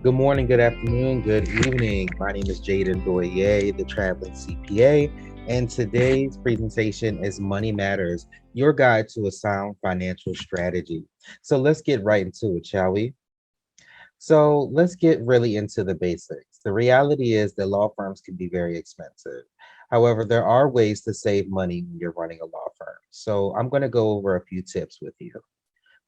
Good morning, good afternoon, good evening. My name is Jaden Doye, the traveling CPA, and today's presentation is Money Matters, your guide to a sound financial strategy. So let's get right into it, shall we? So let's get really into the basics. The reality is that law firms can be very expensive. However, there are ways to save money when you're running a law firm. So I'm going to go over a few tips with you.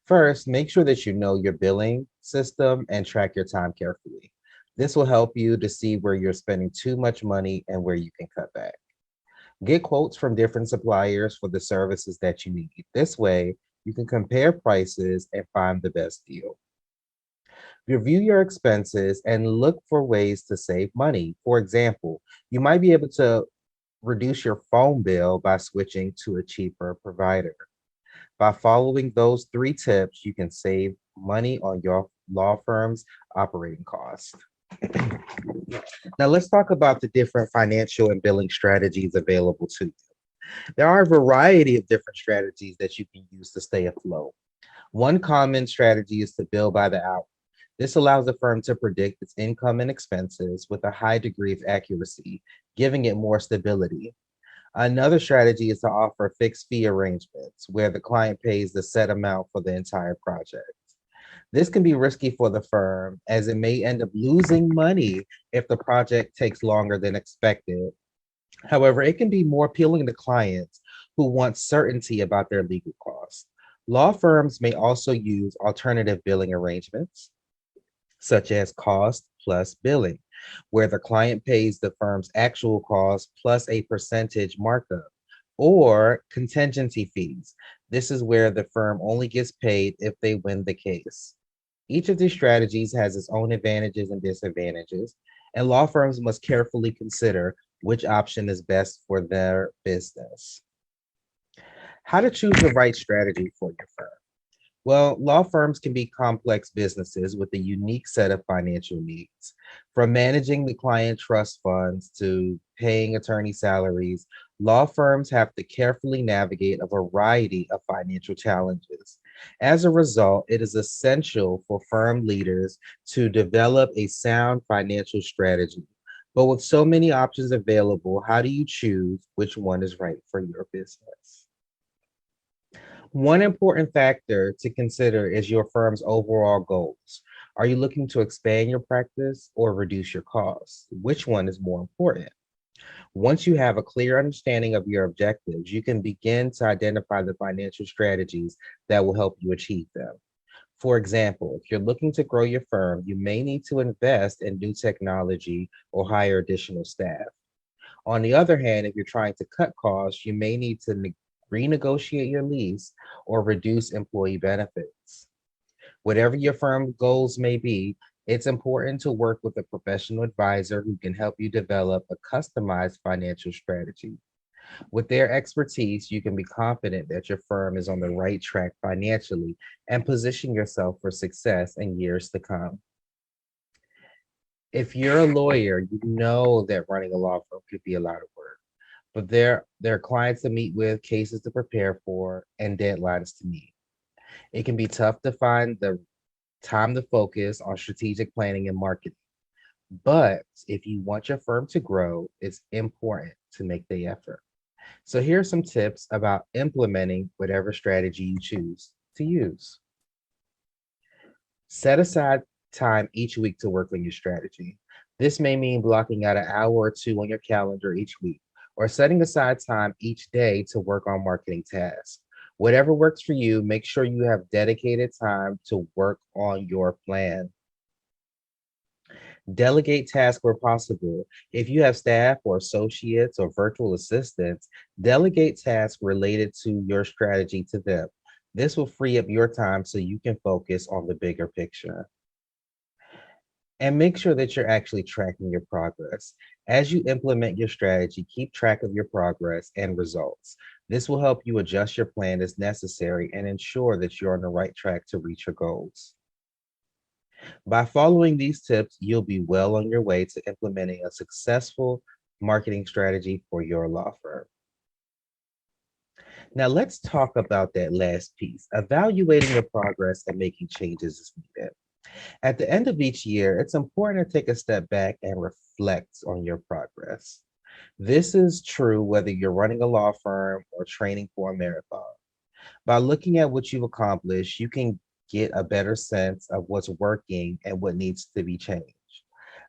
First, make sure that you know your billing system and track your time carefully. This will help you to see where you're spending too much money and where you can cut back. Get quotes from different suppliers for the services that you need. This way, you can compare prices and find the best deal. Review your expenses and look for ways to save money. For example, you might be able to reduce your phone bill by switching to a cheaper provider. By following those three tips, you can save money on your law firm's operating costs. Now, let's talk about the different financial and billing strategies available to you. There are a variety of different strategies that you can use to stay afloat. One common strategy is to bill by the hour. This allows the firm to predict its income and expenses with a high degree of accuracy, giving it more stability. Another strategy is to offer fixed fee arrangements where the client pays the set amount for the entire project. This can be risky for the firm as it may end up losing money if the project takes longer than expected. However, it can be more appealing to clients who want certainty about their legal costs. Law firms may also use alternative billing arrangements, such as cost plus billing, where the client pays the firm's actual cost plus a percentage markup, or contingency fees. This is where the firm only gets paid if they win the case. Each of these strategies has its own advantages and disadvantages, and law firms must carefully consider which option is best for their business. How to choose the right strategy for your firm. Well, law firms can be complex businesses with a unique set of financial needs. From managing the client trust funds to paying attorney salaries, law firms have to carefully navigate a variety of financial challenges. As a result, it is essential for firm leaders to develop a sound financial strategy. But with so many options available, how do you choose which one is right for your business? One important factor to consider is your firm's overall goals. Are you looking to expand your practice or reduce your costs? Which one is more important? Once you have a clear understanding of your objectives, you can begin to identify the financial strategies that will help you achieve them. For example, if you're looking to grow your firm, you may need to invest in new technology or hire additional staff. On the other hand, if you're trying to cut costs, you may need to renegotiate your lease or reduce employee benefits. Whatever your firm goals may be, it's important to work with a professional advisor who can help you develop a customized financial strategy. With their expertise, you can be confident that your firm is on the right track financially and position yourself for success in years to come. If you're a lawyer, you know that running a law firm could be a lot of work, but there are clients to meet with, cases to prepare for, and deadlines to meet. It can be tough to find the time to focus on strategic planning and marketing. But if you want your firm to grow, it's important to make the effort. So here are some tips about implementing whatever strategy you choose to use. Set aside time each week to work on your strategy. This may mean blocking out an hour or two on your calendar each week, or setting aside time each day to work on marketing tasks. Whatever works for you, make sure you have dedicated time to work on your plan. Delegate tasks where possible. If you have staff or associates or virtual assistants, delegate tasks related to your strategy to them. This will free up your time so you can focus on the bigger picture. And make sure that you're actually tracking your progress. As you implement your strategy, keep track of your progress and results. This will help you adjust your plan as necessary and ensure that you're on the right track to reach your goals. By following these tips, you'll be well on your way to implementing a successful marketing strategy for your law firm. Now, let's talk about that last piece. Evaluating your progress and making changes is needed. At the end of each year, it's important to take a step back and reflect on your progress. This is true whether you're running a law firm or training for a marathon. By looking at what you've accomplished, you can get a better sense of what's working and what needs to be changed.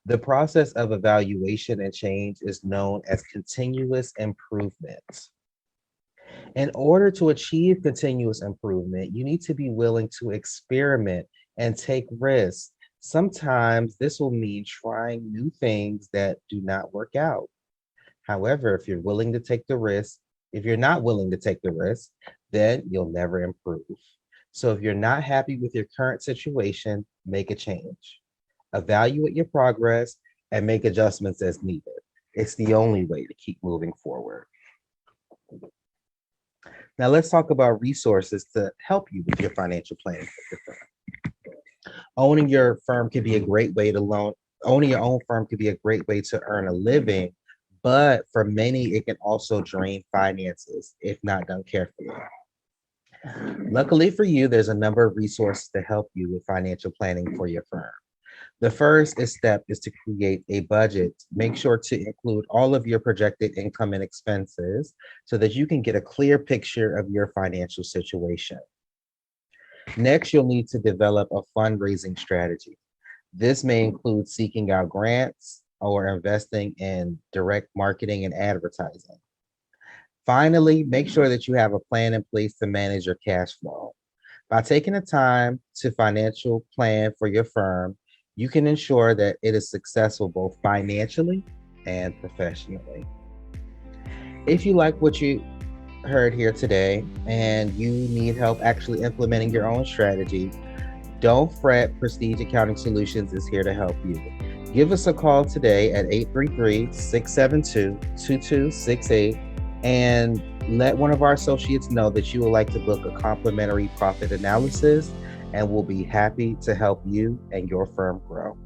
The process of evaluation and change is known as continuous improvement. In order to achieve continuous improvement, you need to be willing to experiment and take risks. Sometimes this will mean trying new things that do not work out. However, if you're willing to take the risk, if you're not willing to take the risk, then you'll never improve. So if you're not happy with your current situation, make a change. Evaluate your progress and make adjustments as needed. It's the only way to keep moving forward. Now let's talk about resources to help you with your financial planning for your firm. Owning your firm could be a great way to loan. Owning your own firm could be a great way to earn a living, but for many, it can also drain finances if not done carefully. Luckily for you, there's a number of resources to help you with financial planning for your firm. The first step is to create a budget. Make sure to include all of your projected income and expenses so that you can get a clear picture of your financial situation. Next, you'll need to develop a fundraising strategy. This may include seeking out grants or investing in direct marketing and advertising. Finally, make sure that you have a plan in place to manage your cash flow. By taking the time to financial plan for your firm, you can ensure that it is successful both financially and professionally. If you like what you heard here today and you need help actually implementing your own strategy, don't fret. Prestige Accounting Solutions is here to help you. Give us a call today at 833-672-2268 and let one of our associates know that you would like to book a complimentary profit analysis, and we'll be happy to help you and your firm grow.